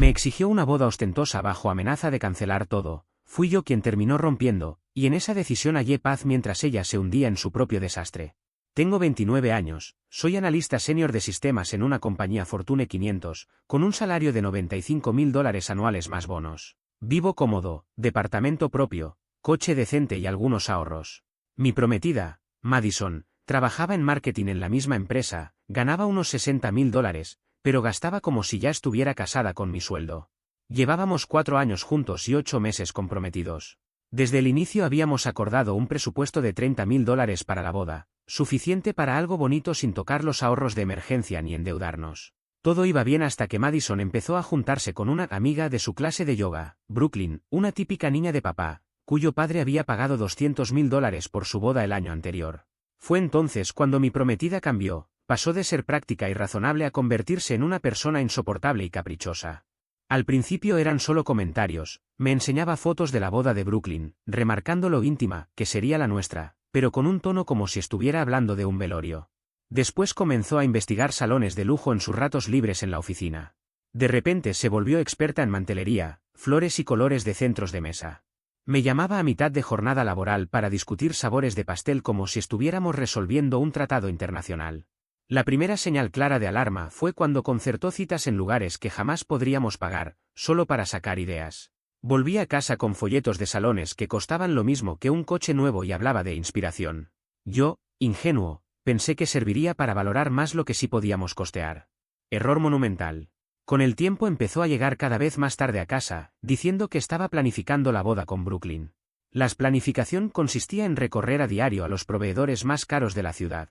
Me exigió una boda ostentosa bajo amenaza de cancelar todo. Fui yo quien terminó rompiendo, y en esa decisión hallé paz mientras ella se hundía en su propio desastre. Tengo 29 años, soy analista senior de sistemas en una compañía Fortune 500, con un salario de $95.000 anuales más bonos. Vivo cómodo, departamento propio, coche decente y algunos ahorros. Mi prometida, Madison, trabajaba en marketing en la misma empresa, ganaba unos $60.000, pero gastaba como si ya estuviera casada con mi sueldo. Llevábamos 4 años juntos y 8 meses comprometidos. Desde el inicio habíamos acordado un presupuesto de $30.000 para la boda, suficiente para algo bonito sin tocar los ahorros de emergencia ni endeudarnos. Todo iba bien hasta que Madison empezó a juntarse con una amiga de su clase de yoga, Brooklyn, una típica niña de papá, cuyo padre había pagado $200.000 por su boda el año anterior. Fue entonces cuando mi prometida cambió, pasó de ser práctica y razonable a convertirse en una persona insoportable y caprichosa. Al principio eran solo comentarios, me enseñaba fotos de la boda de Brooklyn, remarcando lo íntima que sería la nuestra, pero con un tono como si estuviera hablando de un velorio. Después comenzó a investigar salones de lujo en sus ratos libres en la oficina. De repente se volvió experta en mantelería, flores y colores de centros de mesa. Me llamaba a mitad de jornada laboral para discutir sabores de pastel como si estuviéramos resolviendo un tratado internacional. La primera señal clara de alarma fue cuando concertó citas en lugares que jamás podríamos pagar, solo para sacar ideas. Volví a casa con folletos de salones que costaban lo mismo que un coche nuevo y hablaba de inspiración. Yo, ingenuo, pensé que serviría para valorar más lo que sí podíamos costear. Error monumental. Con el tiempo empezó a llegar cada vez más tarde a casa, diciendo que estaba planificando la boda con Brooklyn. La planificación consistía en recorrer a diario a los proveedores más caros de la ciudad.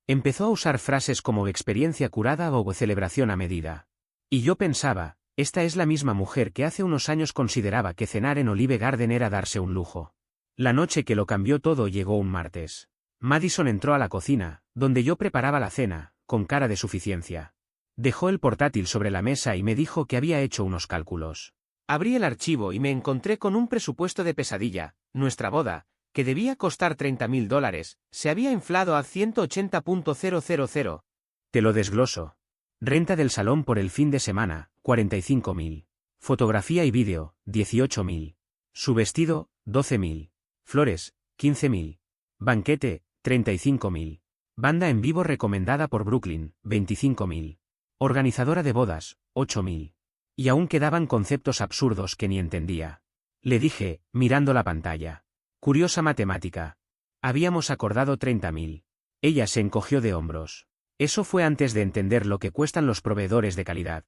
Empezó a usar frases como experiencia curada o celebración a medida. Y yo pensaba, esta es la misma mujer que hace unos años consideraba que cenar en Olive Garden era darse un lujo. La noche que lo cambió todo llegó un martes. Madison entró a la cocina, donde yo preparaba la cena, con cara de suficiencia. Dejó el portátil sobre la mesa y me dijo que había hecho unos cálculos. Abrí el archivo y me encontré con un presupuesto de pesadilla. Nuestra boda, que debía costar $30.000, se había inflado a 180.000. Te lo desgloso. Renta del salón por el fin de semana, $45.000. Fotografía y vídeo, $18.000. Su vestido, $12.000. Flores, $15.000. Banquete, $35.000. Banda en vivo recomendada por Brooklyn, $25.000. Organizadora de bodas, $8.000. Y aún quedaban conceptos absurdos que ni entendía. Le dije, mirando la pantalla. Curiosa matemática. Habíamos acordado $30.000. Ella se encogió de hombros. Eso fue antes de entender lo que cuestan los proveedores de calidad.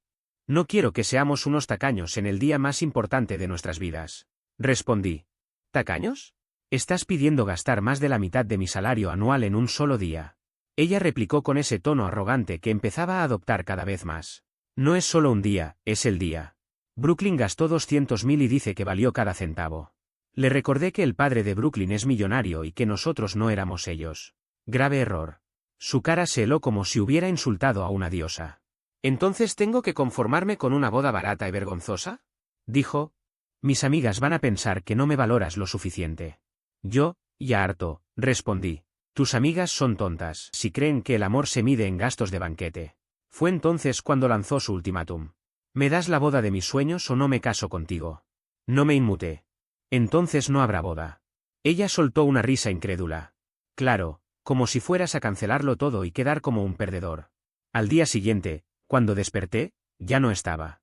No quiero que seamos unos tacaños en el día más importante de nuestras vidas. Respondí. ¿Tacaños? Estás pidiendo gastar más de la mitad de mi salario anual en un solo día. Ella replicó con ese tono arrogante que empezaba a adoptar cada vez más. No es solo un día, es el día. Brooklyn gastó $200.000 y dice que valió cada centavo. Le recordé que el padre de Brooklyn es millonario y que nosotros no éramos ellos. Grave error. Su cara se heló como si hubiera insultado a una diosa. ¿Entonces tengo que conformarme con una boda barata y vergonzosa? Dijo. Mis amigas van a pensar que no me valoras lo suficiente. Yo, ya harto, respondí. Tus amigas son tontas si creen que el amor se mide en gastos de banquete. Fue entonces cuando lanzó su ultimátum. ¿Me das la boda de mis sueños o no me caso contigo? No me inmuté. Entonces no habrá boda. Ella soltó una risa incrédula. Claro, como si fueras a cancelarlo todo y quedar como un perdedor. Al día siguiente, cuando desperté, ya no estaba.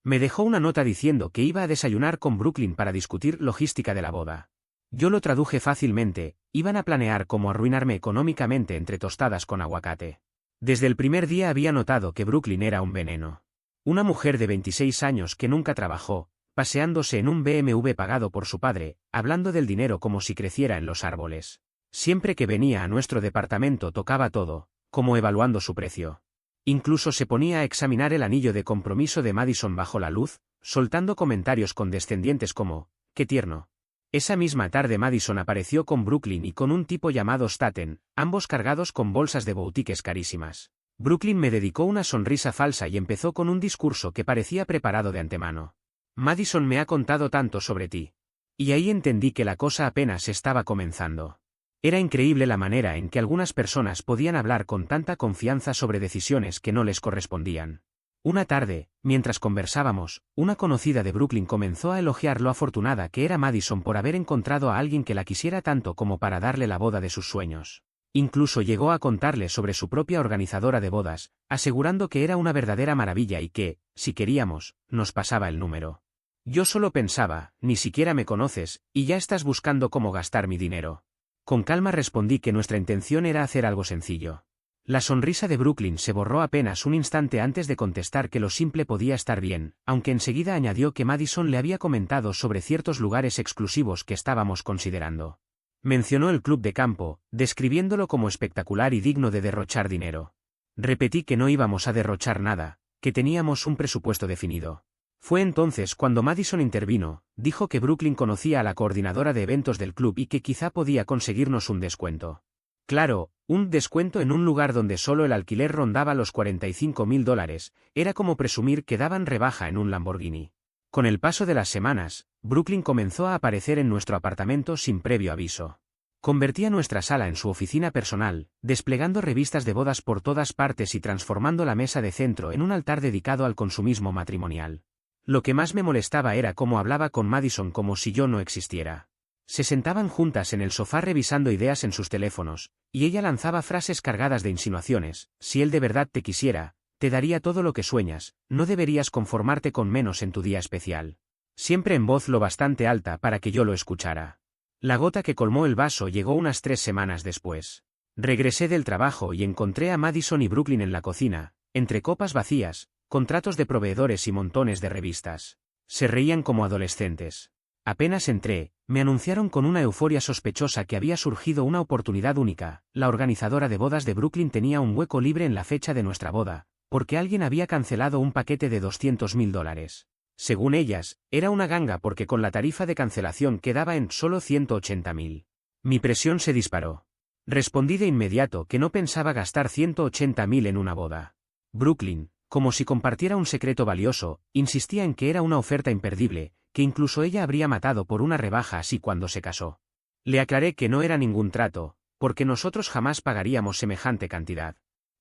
Me dejó una nota diciendo que iba a desayunar con Brooklyn para discutir logística de la boda. Yo lo traduje fácilmente, iban a planear cómo arruinarme económicamente entre tostadas con aguacate. Desde el primer día había notado que Brooklyn era un veneno. Una mujer de 26 años que nunca trabajó, paseándose en un BMW pagado por su padre, hablando del dinero como si creciera en los árboles. Siempre que venía a nuestro departamento tocaba todo, como evaluando su precio. Incluso se ponía a examinar el anillo de compromiso de Madison bajo la luz, soltando comentarios condescendientes como, ¡qué tierno! Esa misma tarde Madison apareció con Brooklyn y con un tipo llamado Staten, ambos cargados con bolsas de boutiques carísimas. Brooklyn me dedicó una sonrisa falsa y empezó con un discurso que parecía preparado de antemano. Madison me ha contado tanto sobre ti. Y ahí entendí que la cosa apenas estaba comenzando. Era increíble la manera en que algunas personas podían hablar con tanta confianza sobre decisiones que no les correspondían. Una tarde, mientras conversábamos, una conocida de Brooklyn comenzó a elogiar lo afortunada que era Madison por haber encontrado a alguien que la quisiera tanto como para darle la boda de sus sueños. Incluso llegó a contarle sobre su propia organizadora de bodas, asegurando que era una verdadera maravilla y que, si queríamos, nos pasaba el número. Yo solo pensaba, ni siquiera me conoces, y ya estás buscando cómo gastar mi dinero. Con calma respondí que nuestra intención era hacer algo sencillo. La sonrisa de Brooklyn se borró apenas un instante antes de contestar que lo simple podía estar bien, aunque enseguida añadió que Madison le había comentado sobre ciertos lugares exclusivos que estábamos considerando. Mencionó el club de campo, describiéndolo como espectacular y digno de derrochar dinero. Repetí que no íbamos a derrochar nada, que teníamos un presupuesto definido. Fue entonces cuando Madison intervino, dijo que Brooklyn conocía a la coordinadora de eventos del club y que quizá podía conseguirnos un descuento. Claro, un descuento en un lugar donde solo el alquiler rondaba los $45.000, era como presumir que daban rebaja en un Lamborghini. Con el paso de las semanas, Brooklyn comenzó a aparecer en nuestro apartamento sin previo aviso. Convertía nuestra sala en su oficina personal, desplegando revistas de bodas por todas partes y transformando la mesa de centro en un altar dedicado al consumismo matrimonial. Lo que más me molestaba era cómo hablaba con Madison como si yo no existiera. Se sentaban juntas en el sofá revisando ideas en sus teléfonos, y ella lanzaba frases cargadas de insinuaciones: si él de verdad te quisiera, te daría todo lo que sueñas, no deberías conformarte con menos en tu día especial. Siempre en voz lo bastante alta para que yo lo escuchara. La gota que colmó el vaso llegó unas 3 semanas después. Regresé del trabajo y encontré a Madison y Brooklyn en la cocina, entre copas vacías, contratos de proveedores y montones de revistas. Se reían como adolescentes. Apenas entré, me anunciaron con una euforia sospechosa que había surgido una oportunidad única. La organizadora de bodas de Brooklyn tenía un hueco libre en la fecha de nuestra boda, porque alguien había cancelado un paquete de $200.000. Según ellas, era una ganga porque con la tarifa de cancelación quedaba en solo $180.000. Mi presión se disparó. Respondí de inmediato que no pensaba gastar $180.000 en una boda. Brooklyn, como si compartiera un secreto valioso, insistía en que era una oferta imperdible, que incluso ella habría matado por una rebaja así cuando se casó. Le aclaré que no era ningún trato, porque nosotros jamás pagaríamos semejante cantidad.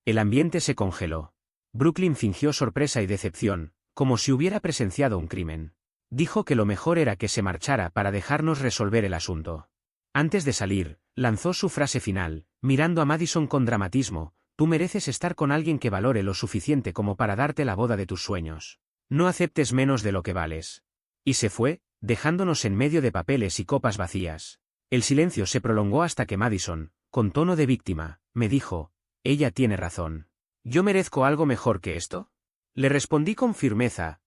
El ambiente se congeló. Brooklyn fingió sorpresa y decepción, como si hubiera presenciado un crimen. Dijo que lo mejor era que se marchara para dejarnos resolver el asunto. Antes de salir, lanzó su frase final, mirando a Madison con dramatismo: tú mereces estar con alguien que valore lo suficiente como para darte la boda de tus sueños. No aceptes menos de lo que vales. Y se fue, dejándonos en medio de papeles y copas vacías. El silencio se prolongó hasta que Madison, con tono de víctima, me dijo: ella tiene razón. ¿Yo merezco algo mejor que esto? Le respondí con firmeza: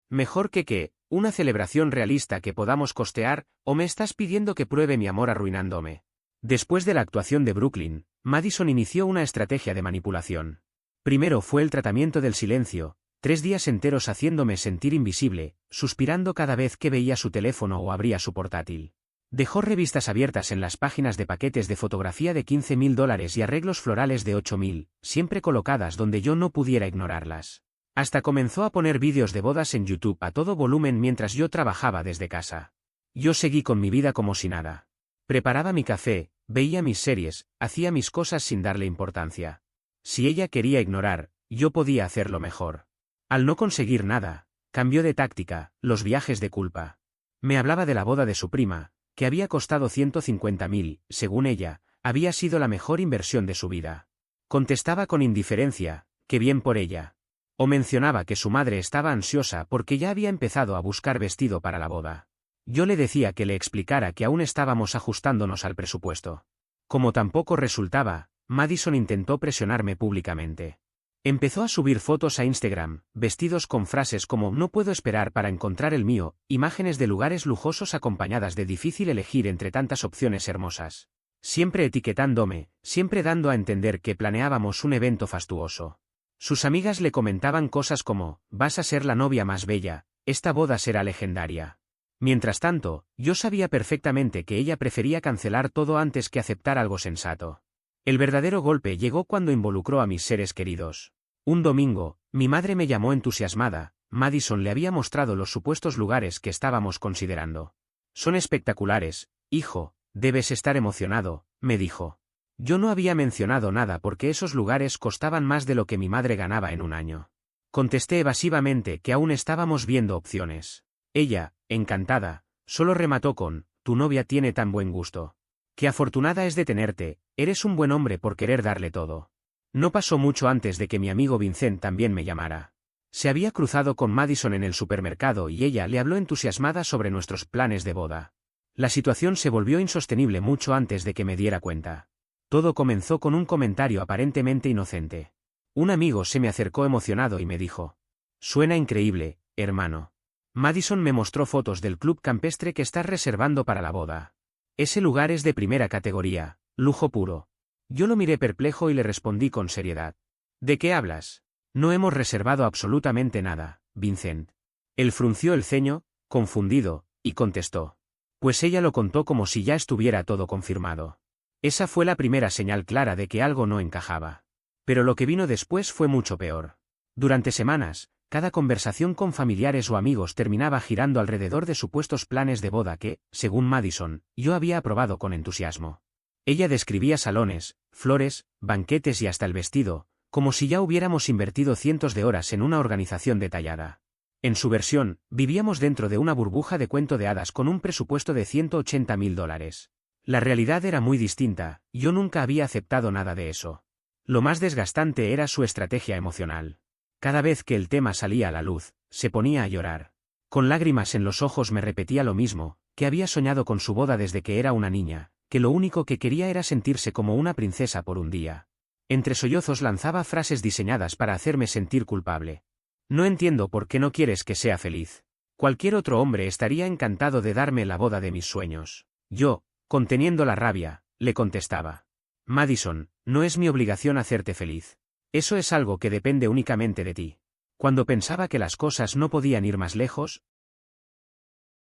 ¿mejor que qué? ¿Una celebración realista que podamos costear, o me estás pidiendo que pruebe mi amor arruinándome? Después de la actuación de Brooklyn, Madison inició una estrategia de manipulación. Primero fue el tratamiento del silencio, 3 días enteros haciéndome sentir invisible, suspirando cada vez que veía su teléfono o abría su portátil. Dejó revistas abiertas en las páginas de paquetes de fotografía de $15.000 y arreglos florales de $8.000, siempre colocadas donde yo no pudiera ignorarlas. Hasta comenzó a poner vídeos de bodas en YouTube a todo volumen mientras yo trabajaba desde casa. Yo seguí con mi vida como si nada. Preparaba mi café, veía mis series, hacía mis cosas sin darle importancia. Si ella quería ignorar, yo podía hacerlo mejor. Al no conseguir nada, cambió de táctica: los viajes de culpa. Me hablaba de la boda de su prima, que había costado $150.000, según ella, había sido la mejor inversión de su vida. Contestaba con indiferencia: qué bien por ella. O mencionaba que su madre estaba ansiosa porque ya había empezado a buscar vestido para la boda. Yo le decía que le explicara que aún estábamos ajustándonos al presupuesto. Como tampoco resultaba, Madison intentó presionarme públicamente. Empezó a subir fotos a Instagram, vestidos con frases como «no puedo esperar para encontrar el mío», imágenes de lugares lujosos acompañadas de «difícil elegir entre tantas opciones hermosas». Siempre etiquetándome, siempre dando a entender que planeábamos un evento fastuoso. Sus amigas le comentaban cosas como «vas a ser la novia más bella, esta boda será legendaria». Mientras tanto, yo sabía perfectamente que ella prefería cancelar todo antes que aceptar algo sensato. El verdadero golpe llegó cuando involucró a mis seres queridos. Un domingo, mi madre me llamó entusiasmada. Madison le había mostrado los supuestos lugares que estábamos considerando. «Son espectaculares, hijo, debes estar emocionado», me dijo. Yo no había mencionado nada porque esos lugares costaban más de lo que mi madre ganaba en un año. Contesté evasivamente que aún estábamos viendo opciones. Ella, encantada, solo remató con: tu novia tiene tan buen gusto. Qué afortunada es de tenerte, eres un buen hombre por querer darle todo. No pasó mucho antes de que mi amigo Vincent también me llamara. Se había cruzado con Madison en el supermercado y ella le habló entusiasmada sobre nuestros planes de boda. La situación se volvió insostenible mucho antes de que me diera cuenta. Todo comenzó con un comentario aparentemente inocente. Un amigo se me acercó emocionado y me dijo: suena increíble, hermano. Madison me mostró fotos del club campestre que estás reservando para la boda. Ese lugar es de primera categoría, lujo puro. Yo lo miré perplejo y le respondí con seriedad: ¿de qué hablas? No hemos reservado absolutamente nada, Vincent. Él frunció el ceño, confundido, y contestó: pues ella lo contó como si ya estuviera todo confirmado. Esa fue la primera señal clara de que algo no encajaba. Pero lo que vino después fue mucho peor. Durante semanas, cada conversación con familiares o amigos terminaba girando alrededor de supuestos planes de boda que, según Madison, yo había aprobado con entusiasmo. Ella describía salones, flores, banquetes y hasta el vestido, como si ya hubiéramos invertido cientos de horas en una organización detallada. En su versión, vivíamos dentro de una burbuja de cuento de hadas con un presupuesto de $180.000. La realidad era muy distinta, yo nunca había aceptado nada de eso. Lo más desgastante era su estrategia emocional. Cada vez que el tema salía a la luz, se ponía a llorar. Con lágrimas en los ojos me repetía lo mismo, que había soñado con su boda desde que era una niña, que lo único que quería era sentirse como una princesa por un día. Entre sollozos lanzaba frases diseñadas para hacerme sentir culpable. No entiendo por qué no quieres que sea feliz. Cualquier otro hombre estaría encantado de darme la boda de mis sueños. Yo, conteniendo la rabia, le contestaba: Madison, no es mi obligación hacerte feliz. Eso es algo que depende únicamente de ti. Cuando pensaba que las cosas no podían ir más lejos,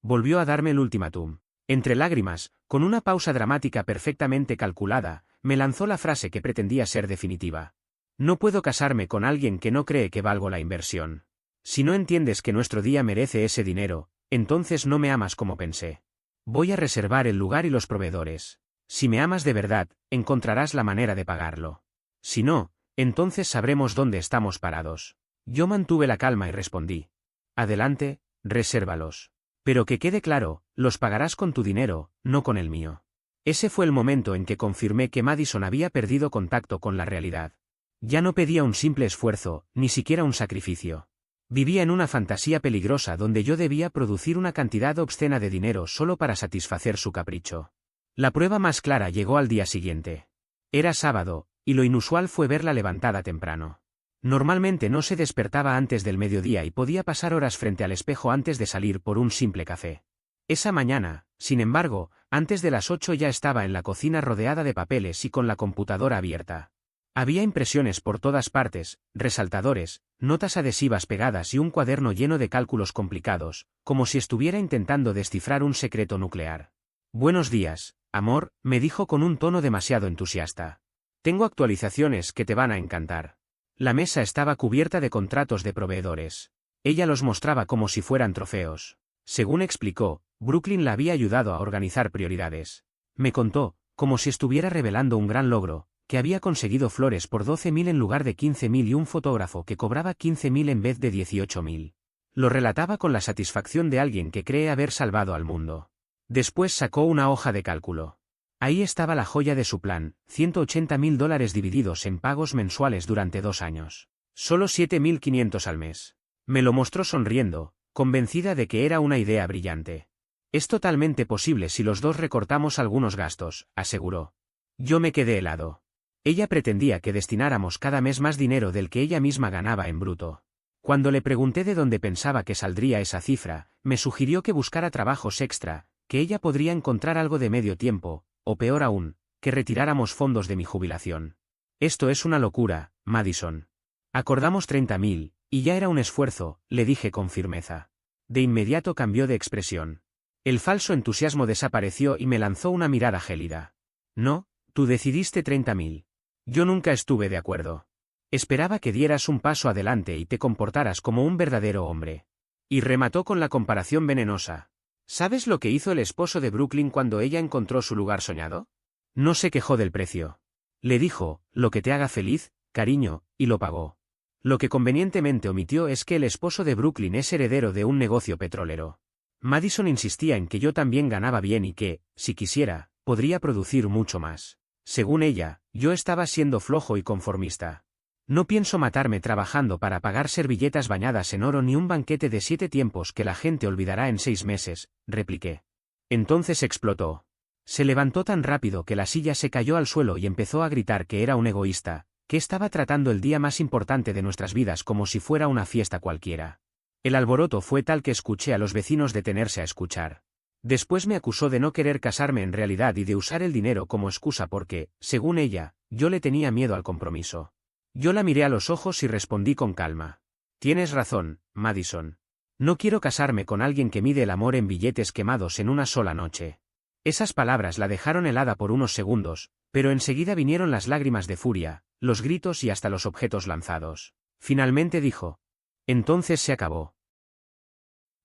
volvió a darme el ultimátum. Entre lágrimas, con una pausa dramática perfectamente calculada, me lanzó la frase que pretendía ser definitiva: no puedo casarme con alguien que no cree que valgo la inversión. Si no entiendes que nuestro día merece ese dinero, entonces no me amas como pensé. Voy a reservar el lugar y los proveedores. Si me amas de verdad, encontrarás la manera de pagarlo. Si no, entonces sabremos dónde estamos parados. Yo mantuve la calma y respondí: adelante, resérvalos. Pero que quede claro, los pagarás con tu dinero, no con el mío. Ese fue el momento en que confirmé que Madison había perdido contacto con la realidad. Ya no pedía un simple esfuerzo, ni siquiera un sacrificio. Vivía en una fantasía peligrosa donde yo debía producir una cantidad obscena de dinero solo para satisfacer su capricho. La prueba más clara llegó al día siguiente. Era sábado, y lo inusual fue verla levantada temprano. Normalmente no se despertaba antes del mediodía y podía pasar horas frente al espejo antes de salir por un simple café. Esa mañana, sin embargo, antes de las 8 ya estaba en la cocina rodeada de papeles y con la computadora abierta. Había impresiones por todas partes, resaltadores, notas adhesivas pegadas y un cuaderno lleno de cálculos complicados, como si estuviera intentando descifrar un secreto nuclear. Buenos días, amor, me dijo con un tono demasiado entusiasta. Tengo actualizaciones que te van a encantar. La mesa estaba cubierta de contratos de proveedores. Ella los mostraba como si fueran trofeos. Según explicó, Brooklyn la había ayudado a organizar prioridades. Me contó, como si estuviera revelando un gran logro, que había conseguido flores por 12.000 en lugar de 15.000 y un fotógrafo que cobraba 15.000 en vez de 18.000. Lo relataba con la satisfacción de alguien que cree haber salvado al mundo. Después sacó una hoja de cálculo. Ahí estaba la joya de su plan: $180.000 divididos en pagos mensuales durante 2 años. Solo 7.500 al mes. Me lo mostró sonriendo, convencida de que era una idea brillante. Es totalmente posible si los dos recortamos algunos gastos, aseguró. Yo me quedé helado. Ella pretendía que destináramos cada mes más dinero del que ella misma ganaba en bruto. Cuando le pregunté de dónde pensaba que saldría esa cifra, me sugirió que buscara trabajos extra, que ella podría encontrar algo de medio tiempo, o peor aún, que retiráramos fondos de mi jubilación. Esto es una locura, Madison. Acordamos 30.000, y ya era un esfuerzo, le dije con firmeza. De inmediato cambió de expresión. El falso entusiasmo desapareció y me lanzó una mirada gélida. No, tú decidiste 30.000. Yo nunca estuve de acuerdo. Esperaba que dieras un paso adelante y te comportaras como un verdadero hombre. Y remató con la comparación venenosa. ¿Sabes lo que hizo el esposo de Brooklyn cuando ella encontró su lugar soñado? No se quejó del precio. Le dijo: lo que te haga feliz, cariño, y lo pagó. Lo que convenientemente omitió es que el esposo de Brooklyn es heredero de un negocio petrolero. Madison insistía en que yo también ganaba bien y que, si quisiera, podría producir mucho más. Según ella, yo estaba siendo flojo y conformista. No pienso matarme trabajando para pagar servilletas bañadas en oro ni un banquete de 7 tiempos que la gente olvidará en 6 meses, repliqué. Entonces explotó. Se levantó tan rápido que la silla se cayó al suelo y empezó a gritar que era un egoísta, que estaba tratando el día más importante de nuestras vidas como si fuera una fiesta cualquiera. El alboroto fue tal que escuché a los vecinos detenerse a escuchar. Después me acusó de no querer casarme en realidad y de usar el dinero como excusa porque, según ella, yo le tenía miedo al compromiso. Yo la miré a los ojos y respondí con calma. Tienes razón, Madison. No quiero casarme con alguien que mide el amor en billetes quemados en una sola noche. Esas palabras la dejaron helada por unos segundos, pero enseguida vinieron las lágrimas de furia, los gritos y hasta los objetos lanzados. Finalmente dijo. Entonces se acabó.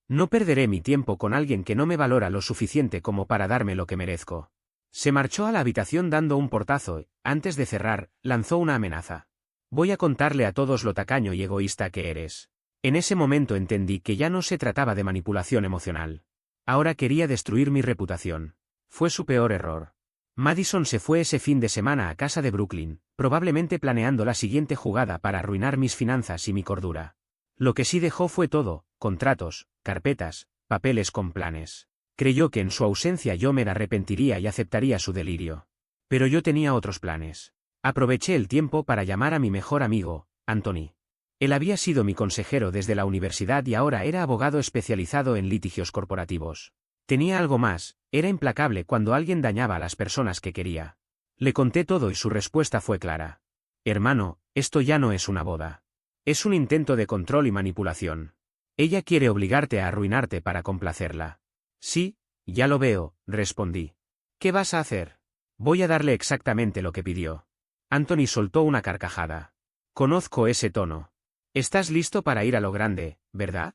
No perderé mi tiempo con alguien que no me valora lo suficiente como para darme lo que merezco. Se marchó a la habitación dando un portazo y, antes de cerrar, lanzó una amenaza. Voy a contarle a todos lo tacaño y egoísta que eres. En ese momento entendí que ya no se trataba de manipulación emocional. Ahora quería destruir mi reputación. Fue su peor error. Madison se fue ese fin de semana a casa de Brooklyn, probablemente planeando la siguiente jugada para arruinar mis finanzas y mi cordura. Lo que sí dejó fue todo, contratos, carpetas, papeles con planes. Creyó que en su ausencia yo me arrepentiría y aceptaría su delirio. Pero yo tenía otros planes. Aproveché el tiempo para llamar a mi mejor amigo, Anthony. Él había sido mi consejero desde la universidad y ahora era abogado especializado en litigios corporativos. Tenía algo más, era implacable cuando alguien dañaba a las personas que quería. Le conté todo y su respuesta fue clara. Hermano, esto ya no es una boda. Es un intento de control y manipulación. Ella quiere obligarte a arruinarte para complacerla. Sí, ya lo veo, respondí. ¿Qué vas a hacer? Voy a darle exactamente lo que pidió. Anthony soltó una carcajada. Conozco ese tono. Estás listo para ir a lo grande, ¿verdad?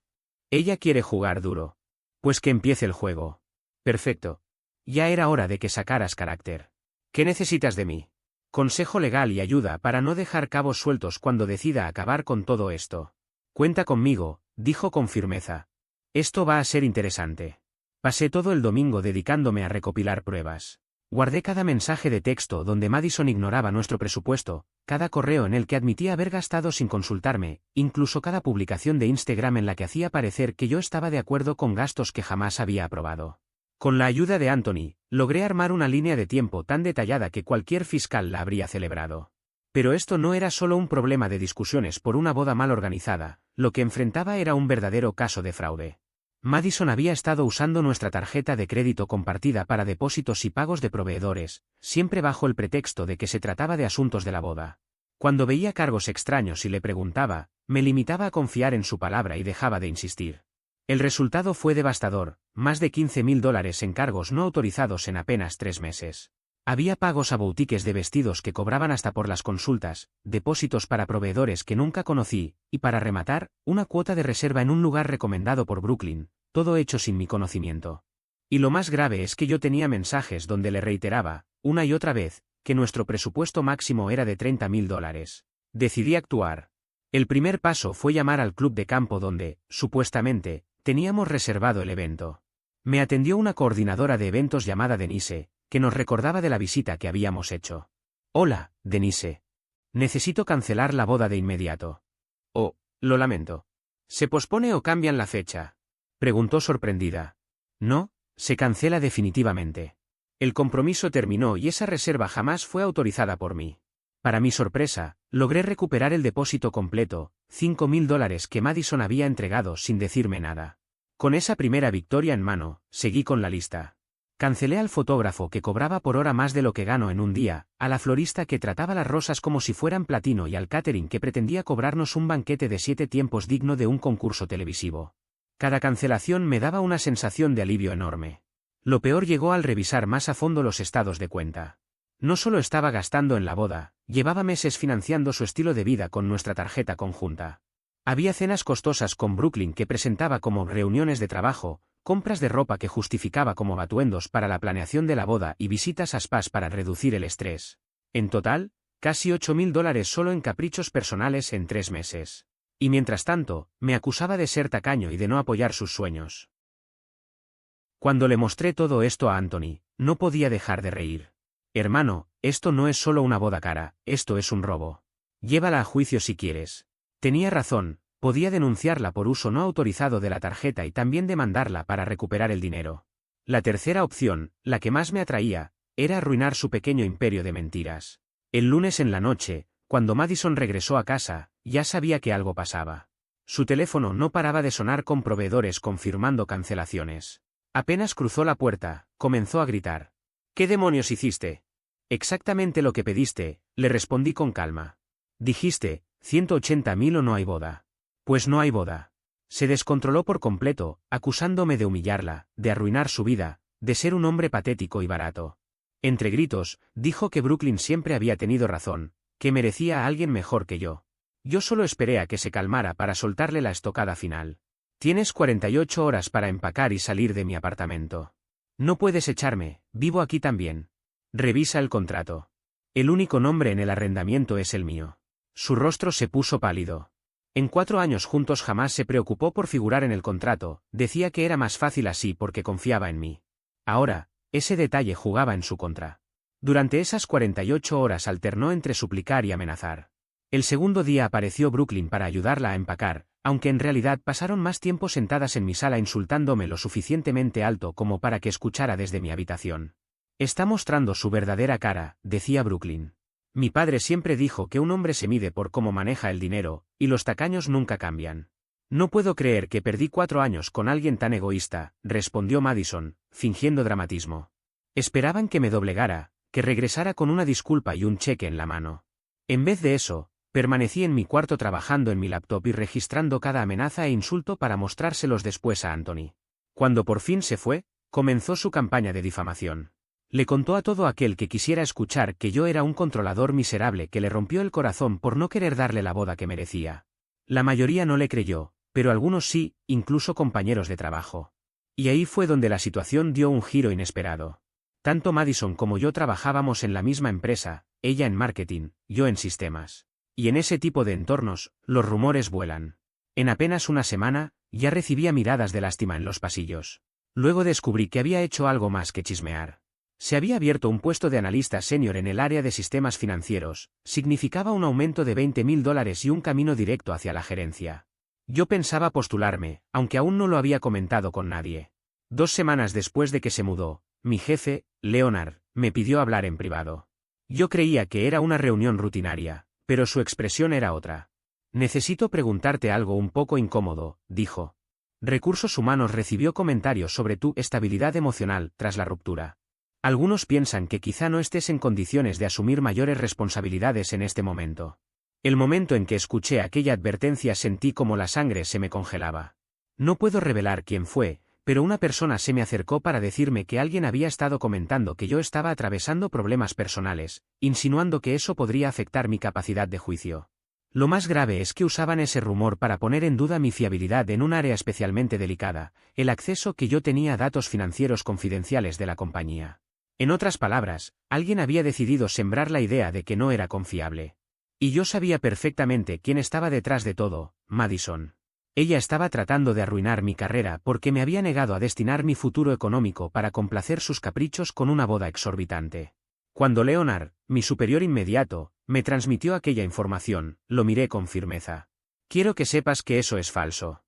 Ella quiere jugar duro. Pues que empiece el juego. Perfecto. Ya era hora de que sacaras carácter. ¿Qué necesitas de mí? Consejo legal y ayuda para no dejar cabos sueltos cuando decida acabar con todo esto. Cuenta conmigo, dijo con firmeza. Esto va a ser interesante. Pasé todo el domingo dedicándome a recopilar pruebas. Guardé cada mensaje de texto donde Madison ignoraba nuestro presupuesto, cada correo en el que admitía haber gastado sin consultarme, incluso cada publicación de Instagram en la que hacía parecer que yo estaba de acuerdo con gastos que jamás había aprobado. Con la ayuda de Anthony, logré armar una línea de tiempo tan detallada que cualquier fiscal la habría celebrado. Pero esto no era solo un problema de discusiones por una boda mal organizada, lo que enfrentaba era un verdadero caso de fraude. Madison había estado usando nuestra tarjeta de crédito compartida para depósitos y pagos de proveedores, siempre bajo el pretexto de que se trataba de asuntos de la boda. Cuando veía cargos extraños y le preguntaba, me limitaba a confiar en su palabra y dejaba de insistir. El resultado fue devastador, más de $15,000 en cargos no autorizados en apenas 3 meses. Había pagos a boutiques de vestidos que cobraban hasta por las consultas, depósitos para proveedores que nunca conocí, y para rematar, una cuota de reserva en un lugar recomendado por Brooklyn, todo hecho sin mi conocimiento. Y lo más grave es que yo tenía mensajes donde le reiteraba, una y otra vez, que nuestro presupuesto máximo era de $30,000. Decidí actuar. El primer paso fue llamar al club de campo donde, supuestamente, teníamos reservado el evento. Me atendió una coordinadora de eventos llamada Denise, que nos recordaba de la visita que habíamos hecho. Hola, Denise. Necesito cancelar la boda de inmediato. Oh, lo lamento. ¿Se pospone o cambian la fecha? Preguntó sorprendida. No, se cancela definitivamente. El compromiso terminó y esa reserva jamás fue autorizada por mí. Para mi sorpresa, logré recuperar el depósito completo, $5,000 que Madison había entregado sin decirme nada. Con esa primera victoria en mano, seguí con la lista. Cancelé al fotógrafo que cobraba por hora más de lo que gano en un día, a la florista que trataba las rosas como si fueran platino y al catering que pretendía cobrarnos un banquete de 7 tiempos digno de un concurso televisivo. Cada cancelación me daba una sensación de alivio enorme. Lo peor llegó al revisar más a fondo los estados de cuenta. No solo estaba gastando en la boda, llevaba meses financiando su estilo de vida con nuestra tarjeta conjunta. Había cenas costosas con Brooklyn que presentaba como reuniones de trabajo, compras de ropa que justificaba como atuendos para la planeación de la boda y visitas a spas para reducir el estrés. En total, casi $8.000 solo en caprichos personales en 3 meses. Y mientras tanto, me acusaba de ser tacaño y de no apoyar sus sueños. Cuando le mostré todo esto a Anthony, no podía dejar de reír. Hermano, esto no es solo una boda cara, esto es un robo. Llévala a juicio si quieres. Tenía razón, podía denunciarla por uso no autorizado de la tarjeta y también demandarla para recuperar el dinero. La tercera opción, la que más me atraía, era arruinar su pequeño imperio de mentiras. El lunes en la noche, cuando Madison regresó a casa, ya sabía que algo pasaba. Su teléfono no paraba de sonar con proveedores confirmando cancelaciones. Apenas cruzó la puerta, comenzó a gritar. ¿Qué demonios hiciste? Exactamente lo que pediste, le respondí con calma. Dijiste, 180.000 o no hay boda. Pues no hay boda. Se descontroló por completo, acusándome de humillarla, de arruinar su vida, de ser un hombre patético y barato. Entre gritos, dijo que Brooklyn siempre había tenido razón, que merecía a alguien mejor que yo. Yo solo esperé a que se calmara para soltarle la estocada final. Tienes 48 horas para empacar y salir de mi apartamento. No puedes echarme, vivo aquí también. Revisa el contrato. El único nombre en el arrendamiento es el mío. Su rostro se puso pálido. En 4 años juntos jamás se preocupó por figurar en el contrato, decía que era más fácil así porque confiaba en mí. Ahora, ese detalle jugaba en su contra. Durante esas 48 horas alternó entre suplicar y amenazar. El segundo día apareció Brooklyn para ayudarla a empacar, aunque en realidad pasaron más tiempo sentadas en mi sala insultándome lo suficientemente alto como para que escuchara desde mi habitación. Está mostrando su verdadera cara, decía Brooklyn. Mi padre siempre dijo que un hombre se mide por cómo maneja el dinero, y los tacaños nunca cambian. No puedo creer que perdí 4 años con alguien tan egoísta, respondió Madison, fingiendo dramatismo. Esperaban que me doblegara, que regresara con una disculpa y un cheque en la mano. En vez de eso, permanecí en mi cuarto trabajando en mi laptop y registrando cada amenaza e insulto para mostrárselos después a Anthony. Cuando por fin se fue, comenzó su campaña de difamación. Le contó a todo aquel que quisiera escuchar que yo era un controlador miserable que le rompió el corazón por no querer darle la boda que merecía. La mayoría no le creyó, pero algunos sí, incluso compañeros de trabajo. Y ahí fue donde la situación dio un giro inesperado. Tanto Madison como yo trabajábamos en la misma empresa, ella en marketing, yo en sistemas. Y en ese tipo de entornos, los rumores vuelan. En apenas una semana, ya recibía miradas de lástima en los pasillos. Luego descubrí que había hecho algo más que chismear. Se había abierto un puesto de analista senior en el área de sistemas financieros, significaba un aumento de $20.000 y un camino directo hacia la gerencia. Yo pensaba postularme, aunque aún no lo había comentado con nadie. 2 semanas después de que se mudó, mi jefe, Leonard, me pidió hablar en privado. Yo creía que era una reunión rutinaria, pero su expresión era otra. Necesito preguntarte algo un poco incómodo, dijo. Recursos Humanos recibió comentarios sobre tu estabilidad emocional tras la ruptura. Algunos piensan que quizá no estés en condiciones de asumir mayores responsabilidades en este momento. El momento en que escuché aquella advertencia sentí como la sangre se me congelaba. No puedo revelar quién fue, pero una persona se me acercó para decirme que alguien había estado comentando que yo estaba atravesando problemas personales, insinuando que eso podría afectar mi capacidad de juicio. Lo más grave es que usaban ese rumor para poner en duda mi fiabilidad en un área especialmente delicada, el acceso que yo tenía a datos financieros confidenciales de la compañía. En otras palabras, alguien había decidido sembrar la idea de que no era confiable. Y yo sabía perfectamente quién estaba detrás de todo, Madison. Ella estaba tratando de arruinar mi carrera porque me había negado a destinar mi futuro económico para complacer sus caprichos con una boda exorbitante. Cuando Leonard, mi superior inmediato, me transmitió aquella información, lo miré con firmeza. Quiero que sepas que eso es falso.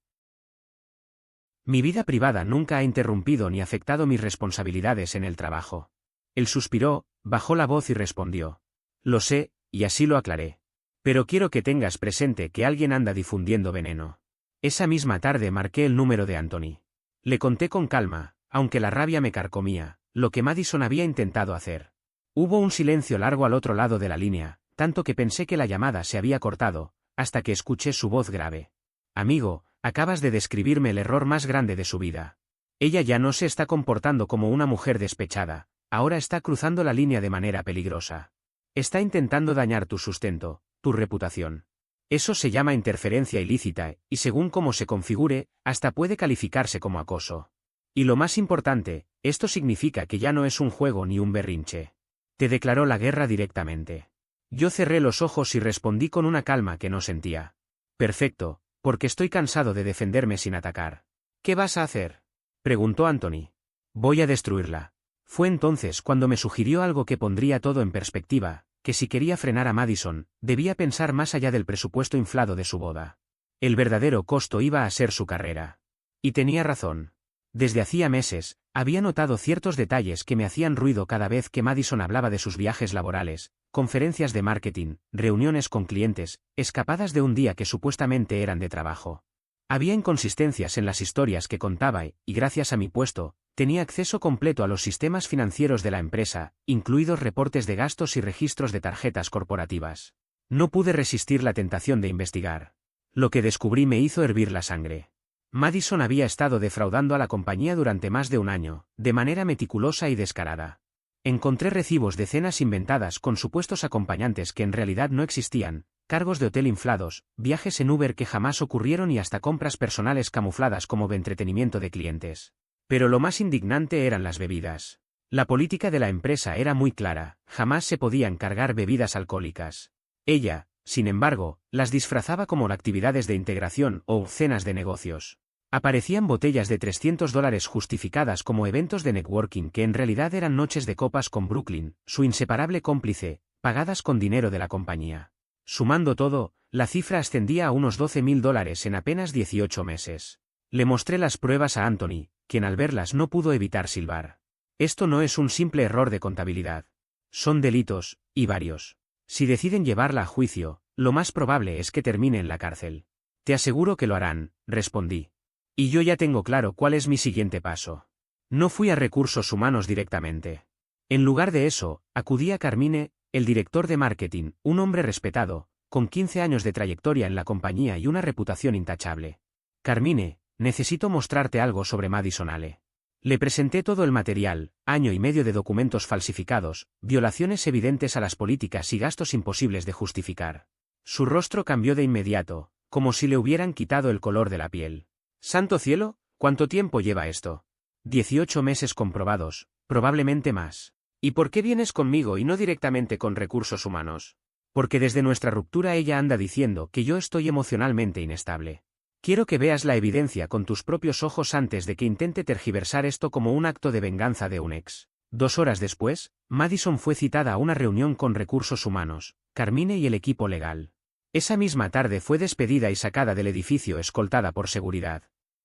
Mi vida privada nunca ha interrumpido ni afectado mis responsabilidades en el trabajo. Él suspiró, bajó la voz y respondió. Lo sé, y así lo aclaré. Pero quiero que tengas presente que alguien anda difundiendo veneno. Esa misma tarde marqué el número de Anthony. Le conté con calma, aunque la rabia me carcomía, lo que Madison había intentado hacer. Hubo un silencio largo al otro lado de la línea, tanto que pensé que la llamada se había cortado, hasta que escuché su voz grave. Amigo, acabas de describirme el error más grande de su vida. Ella ya no se está comportando como una mujer despechada, ahora está cruzando la línea de manera peligrosa. Está intentando dañar tu sustento, tu reputación. Eso se llama interferencia ilícita, y según cómo se configure, hasta puede calificarse como acoso. Y lo más importante, esto significa que ya no es un juego ni un berrinche. Te declaró la guerra directamente. Yo cerré los ojos y respondí con una calma que no sentía. Perfecto, porque estoy cansado de defenderme sin atacar. ¿Qué vas a hacer? Preguntó Anthony. Voy a destruirla. Fue entonces cuando me sugirió algo que pondría todo en perspectiva, que si quería frenar a Madison, debía pensar más allá del presupuesto inflado de su boda. El verdadero costo iba a ser su carrera. Y tenía razón. Desde hacía meses, había notado ciertos detalles que me hacían ruido cada vez que Madison hablaba de sus viajes laborales, conferencias de marketing, reuniones con clientes, escapadas de un día que supuestamente eran de trabajo. Había inconsistencias en las historias que contaba y, gracias a mi puesto, tenía acceso completo a los sistemas financieros de la empresa, incluidos reportes de gastos y registros de tarjetas corporativas. No pude resistir la tentación de investigar. Lo que descubrí me hizo hervir la sangre. Madison había estado defraudando a la compañía durante más de un año, de manera meticulosa y descarada. Encontré recibos de cenas inventadas con supuestos acompañantes que en realidad no existían, cargos de hotel inflados, viajes en Uber que jamás ocurrieron y hasta compras personales camufladas como de entretenimiento de clientes. Pero lo más indignante eran las bebidas. La política de la empresa era muy clara, jamás se podían cargar bebidas alcohólicas. Ella, sin embargo, las disfrazaba como actividades de integración o cenas de negocios. Aparecían botellas de $300 justificadas como eventos de networking que en realidad eran noches de copas con Brooklyn, su inseparable cómplice, pagadas con dinero de la compañía. Sumando todo, la cifra ascendía a unos $12.000 en apenas 18 meses. Le mostré las pruebas a Anthony, quien al verlas no pudo evitar silbar. Esto no es un simple error de contabilidad. Son delitos, y varios. Si deciden llevarla a juicio, lo más probable es que termine en la cárcel. Te aseguro que lo harán, respondí. Y yo ya tengo claro cuál es mi siguiente paso. No fui a recursos humanos directamente. En lugar de eso, acudí a Carmine, el director de marketing, un hombre respetado, con 15 años de trayectoria en la compañía y una reputación intachable. Carmine, necesito mostrarte algo sobre Madison Ale. Le presenté todo el material, año y medio de documentos falsificados, violaciones evidentes a las políticas y gastos imposibles de justificar. Su rostro cambió de inmediato, como si le hubieran quitado el color de la piel. ¡Santo cielo! ¿Cuánto tiempo lleva esto? 18 meses comprobados, probablemente más. ¿Y por qué vienes conmigo y no directamente con recursos humanos? Porque desde nuestra ruptura ella anda diciendo que yo estoy emocionalmente inestable. Quiero que veas la evidencia con tus propios ojos antes de que intente tergiversar esto como un acto de venganza de un ex. 2 horas después, Madison fue citada a una reunión con recursos humanos, Carmine y el equipo legal. Esa misma tarde fue despedida y sacada del edificio escoltada por seguridad.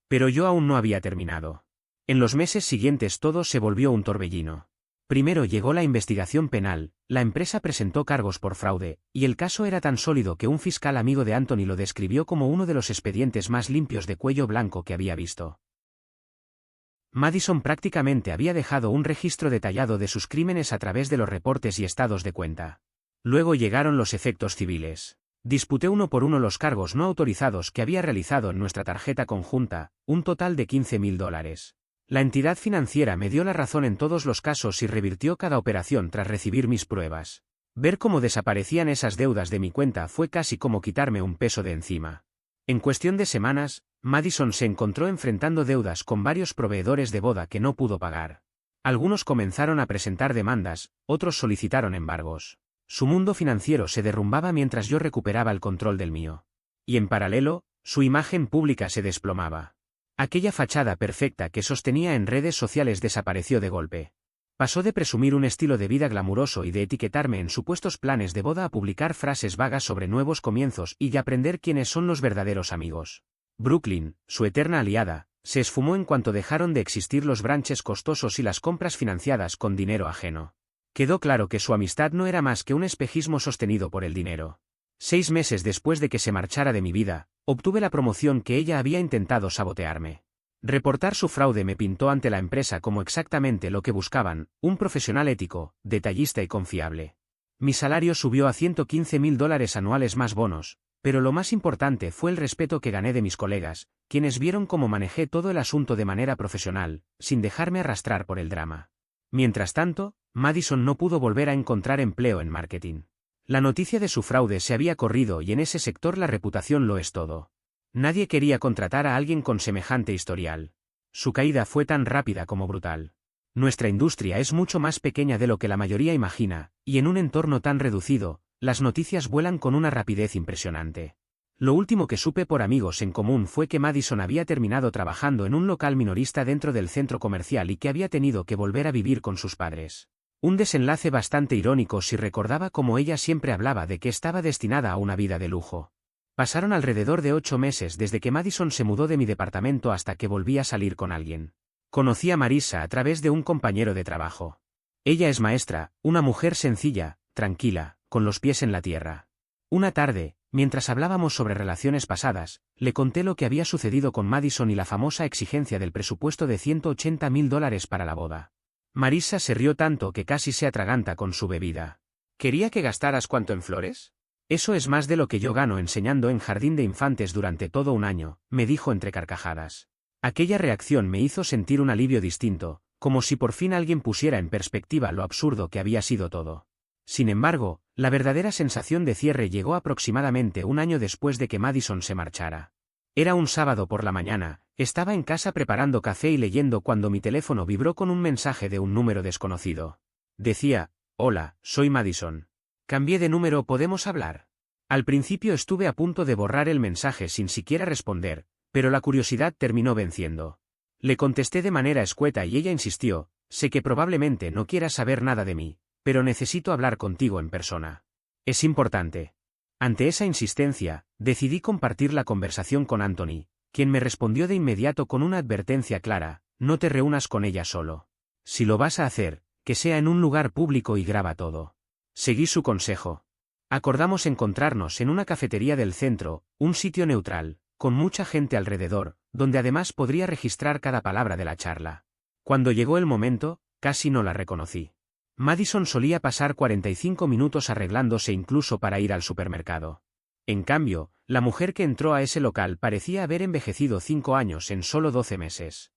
Pero yo aún no había terminado. En los meses siguientes todo se volvió un torbellino. Primero llegó la investigación penal, la empresa presentó cargos por fraude, y el caso era tan sólido que un fiscal amigo de Anthony lo describió como uno de los expedientes más limpios de cuello blanco que había visto. Madison prácticamente había dejado un registro detallado de sus crímenes a través de los reportes y estados de cuenta. Luego llegaron los efectos civiles. Disputé uno por uno los cargos no autorizados que había realizado en nuestra tarjeta conjunta, un total de $15.000. La entidad financiera me dio la razón en todos los casos y revirtió cada operación tras recibir mis pruebas. Ver cómo desaparecían esas deudas de mi cuenta fue casi como quitarme un peso de encima. En cuestión de semanas, Madison se encontró enfrentando deudas con varios proveedores de boda que no pudo pagar. Algunos comenzaron a presentar demandas, otros solicitaron embargos. Su mundo financiero se derrumbaba mientras yo recuperaba el control del mío. Y en paralelo, su imagen pública se desplomaba. Aquella fachada perfecta que sostenía en redes sociales desapareció de golpe. Pasó de presumir un estilo de vida glamuroso y de etiquetarme en supuestos planes de boda a publicar frases vagas sobre nuevos comienzos y de aprender quiénes son los verdaderos amigos. Brooklyn, su eterna aliada, se esfumó en cuanto dejaron de existir los branches costosos y las compras financiadas con dinero ajeno. Quedó claro que su amistad no era más que un espejismo sostenido por el dinero. 6 meses después de que se marchara de mi vida, obtuve la promoción que ella había intentado sabotearme. Reportar su fraude me pintó ante la empresa como exactamente lo que buscaban, un profesional ético, detallista y confiable. Mi salario subió a $115.000 anuales más bonos, pero lo más importante fue el respeto que gané de mis colegas, quienes vieron cómo manejé todo el asunto de manera profesional, sin dejarme arrastrar por el drama. Mientras tanto, Madison no pudo volver a encontrar empleo en marketing. La noticia de su fraude se había corrido y en ese sector la reputación lo es todo. Nadie quería contratar a alguien con semejante historial. Su caída fue tan rápida como brutal. Nuestra industria es mucho más pequeña de lo que la mayoría imagina, y en un entorno tan reducido, las noticias vuelan con una rapidez impresionante. Lo último que supe por amigos en común fue que Madison había terminado trabajando en un local minorista dentro del centro comercial y que había tenido que volver a vivir con sus padres. Un desenlace bastante irónico si recordaba cómo ella siempre hablaba de que estaba destinada a una vida de lujo. Pasaron alrededor de 8 meses desde que Madison se mudó de mi departamento hasta que volví a salir con alguien. Conocí a Marissa a través de un compañero de trabajo. Ella es maestra, una mujer sencilla, tranquila, con los pies en la tierra. Una tarde, mientras hablábamos sobre relaciones pasadas, le conté lo que había sucedido con Madison y la famosa exigencia del presupuesto de $180.000 para la boda. Marissa se rió tanto que casi se atraganta con su bebida. ¿Quería que gastaras cuánto en flores? Eso es más de lo que yo gano enseñando en jardín de infantes durante todo un año, me dijo entre carcajadas. Aquella reacción me hizo sentir un alivio distinto, como si por fin alguien pusiera en perspectiva lo absurdo que había sido todo. Sin embargo, la verdadera sensación de cierre llegó aproximadamente un año después de que Madison se marchara. Era un sábado por la mañana, estaba en casa preparando café y leyendo cuando mi teléfono vibró con un mensaje de un número desconocido. Decía: «Hola, soy Madison. Cambié de número, ¿podemos hablar?». Al principio estuve a punto de borrar el mensaje sin siquiera responder, pero la curiosidad terminó venciendo. Le contesté de manera escueta y ella insistió: «Sé que probablemente no quieras saber nada de mí, pero necesito hablar contigo en persona. Es importante». Ante esa insistencia, decidí compartir la conversación con Anthony, quien me respondió de inmediato con una advertencia clara: «No te reúnas con ella solo. Si lo vas a hacer, que sea en un lugar público y graba todo». Seguí su consejo. Acordamos encontrarnos en una cafetería del centro, un sitio neutral, con mucha gente alrededor, donde además podría registrar cada palabra de la charla. Cuando llegó el momento, casi no la reconocí. Madison solía pasar 45 minutos arreglándose incluso para ir al supermercado. En cambio, la mujer que entró a ese local parecía haber envejecido 5 años en solo 12 meses.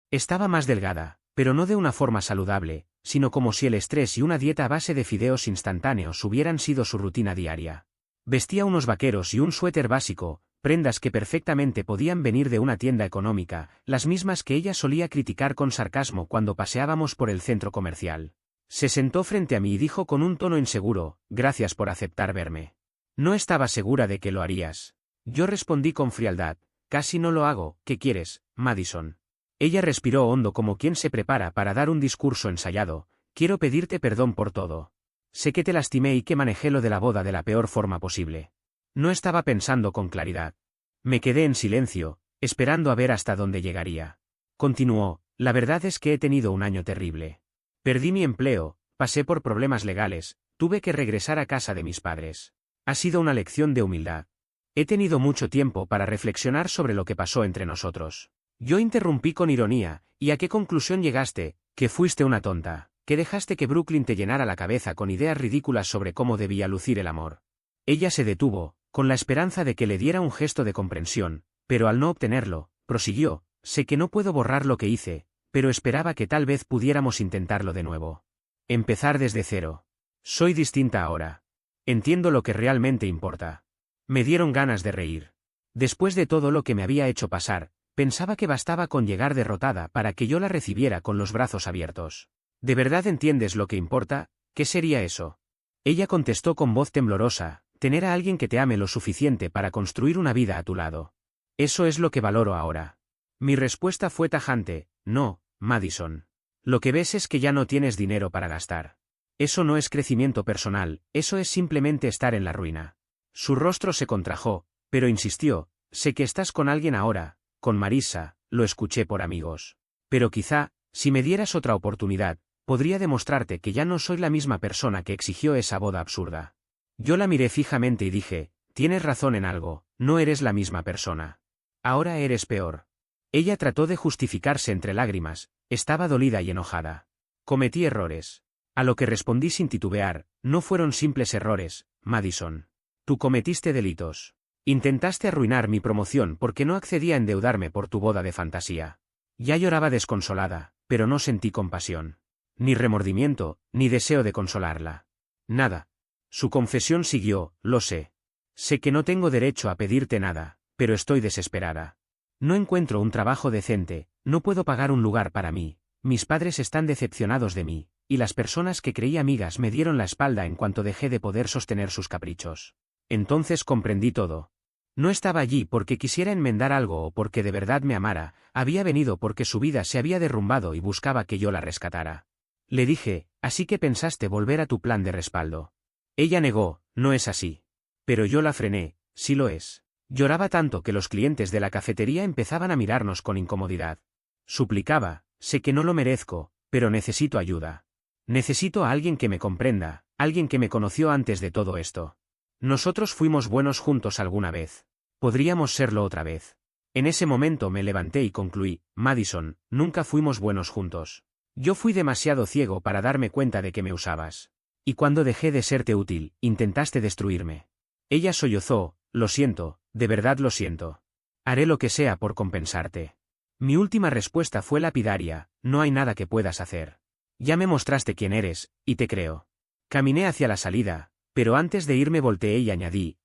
Estaba más delgada, pero no de una forma saludable, sino como si el estrés y una dieta a base de fideos instantáneos hubieran sido su rutina diaria. Vestía unos vaqueros y un suéter básico, prendas que perfectamente podían venir de una tienda económica, las mismas que ella solía criticar con sarcasmo cuando paseábamos por el centro comercial. Se sentó frente a mí y dijo con un tono inseguro: «Gracias por aceptar verme. No estaba segura de que lo harías». Yo respondí con frialdad: «Casi no lo hago, ¿qué quieres, Madison?». Ella respiró hondo como quien se prepara para dar un discurso ensayado: «Quiero pedirte perdón por todo. Sé que te lastimé y que manejé lo de la boda de la peor forma posible». No estaba pensando con claridad. Me quedé en silencio, esperando a ver hasta dónde llegaría. Continuó: «La verdad es que he tenido un año terrible. Perdí mi empleo, pasé por problemas legales, tuve que regresar a casa de mis padres. Ha sido una lección de humildad. He tenido mucho tiempo para reflexionar sobre lo que pasó entre nosotros». Yo interrumpí con ironía: «¿Y a qué conclusión llegaste? Que fuiste una tonta, que dejaste que Brooklyn te llenara la cabeza con ideas ridículas sobre cómo debía lucir el amor». Ella se detuvo, con la esperanza de que le diera un gesto de comprensión, pero al no obtenerlo, prosiguió: «Sé que no puedo borrar lo que hice, pero esperaba que tal vez pudiéramos intentarlo de nuevo. Empezar desde cero. Soy distinta ahora. Entiendo lo que realmente importa». Me dieron ganas de reír. Después de todo lo que me había hecho pasar, pensaba que bastaba con llegar derrotada para que yo la recibiera con los brazos abiertos. «¿De verdad entiendes lo que importa? ¿Qué sería eso?». Ella contestó con voz temblorosa: «Tener a alguien que te ame lo suficiente para construir una vida a tu lado. Eso es lo que valoro ahora». Mi respuesta fue tajante: «No, Madison. Lo que ves es que ya no tienes dinero para gastar. Eso no es crecimiento personal, eso es simplemente estar en la ruina». Su rostro se contrajo, pero insistió: «Sé que estás con alguien ahora, con Marissa, lo escuché por amigos. Pero quizá, si me dieras otra oportunidad, podría demostrarte que ya no soy la misma persona que exigió esa boda absurda». Yo la miré fijamente y dije: «Tienes razón en algo, no eres la misma persona. Ahora eres peor». Ella trató de justificarse entre lágrimas: estaba dolida y enojada. «Cometí errores». A lo que respondí sin titubear: «No fueron simples errores, Madison. Tú cometiste delitos. Intentaste arruinar mi promoción porque no accedí a endeudarme por tu boda de fantasía». Ya lloraba desconsolada, pero no sentí compasión. Ni remordimiento, ni deseo de consolarla. Nada. Su confesión siguió: «Lo sé. Sé que no tengo derecho a pedirte nada, pero estoy desesperada. No encuentro un trabajo decente, no puedo pagar un lugar para mí, mis padres están decepcionados de mí, y las personas que creí amigas me dieron la espalda en cuanto dejé de poder sostener sus caprichos. Entonces comprendí todo. No estaba allí porque quisiera enmendar algo o porque de verdad me amara, había venido porque su vida se había derrumbado y buscaba que yo la rescatara. Le dije, así que pensaste volver a tu plan de respaldo. Ella negó, no es así. Pero yo la frené, sí lo es. Lloraba tanto que los clientes de la cafetería empezaban a mirarnos con incomodidad. Suplicaba, sé que no lo merezco, pero necesito ayuda. Necesito a alguien que me comprenda, alguien que me conoció antes de todo esto. Nosotros fuimos buenos juntos alguna vez. Podríamos serlo otra vez. En ese momento me levanté y concluí, Madison, nunca fuimos buenos juntos. Yo fui demasiado ciego para darme cuenta de que me usabas. Y cuando dejé de serte útil, intentaste destruirme. Ella sollozó, lo siento, de verdad lo siento. Haré lo que sea por compensarte. Mi última respuesta fue lapidaria, no hay nada que puedas hacer. Ya me mostraste quién eres, y te creo. Caminé hacia la salida, pero antes de irme volteé y añadí,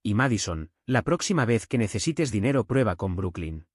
y Madison, la próxima vez que necesites dinero prueba con Brooklyn.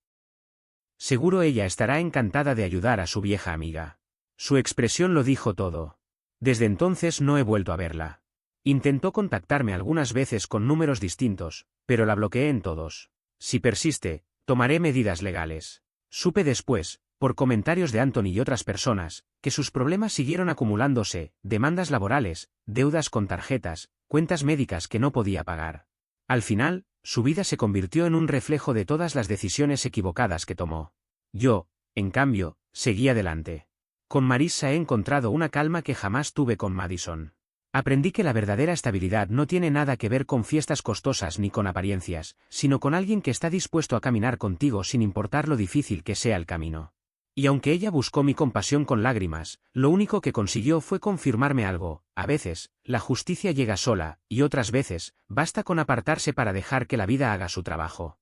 Seguro ella estará encantada de ayudar a su vieja amiga. Su expresión lo dijo todo. Desde entonces no he vuelto a verla. Intentó contactarme algunas veces con números distintos, pero la bloqueé en todos. Si persiste, tomaré medidas legales. Supe después, por comentarios de Anthony y otras personas, que sus problemas siguieron acumulándose, demandas laborales, deudas con tarjetas, cuentas médicas que no podía pagar. Al final, su vida se convirtió en un reflejo de todas las decisiones equivocadas que tomó. Yo, en cambio, seguí adelante. Con Marissa he encontrado una calma que jamás tuve con Madison. Aprendí que la verdadera estabilidad no tiene nada que ver con fiestas costosas ni con apariencias, sino con alguien que está dispuesto a caminar contigo sin importar lo difícil que sea el camino. Y aunque ella buscó mi compasión con lágrimas, lo único que consiguió fue confirmarme algo, a veces, la justicia llega sola, y otras veces, basta con apartarse para dejar que la vida haga su trabajo.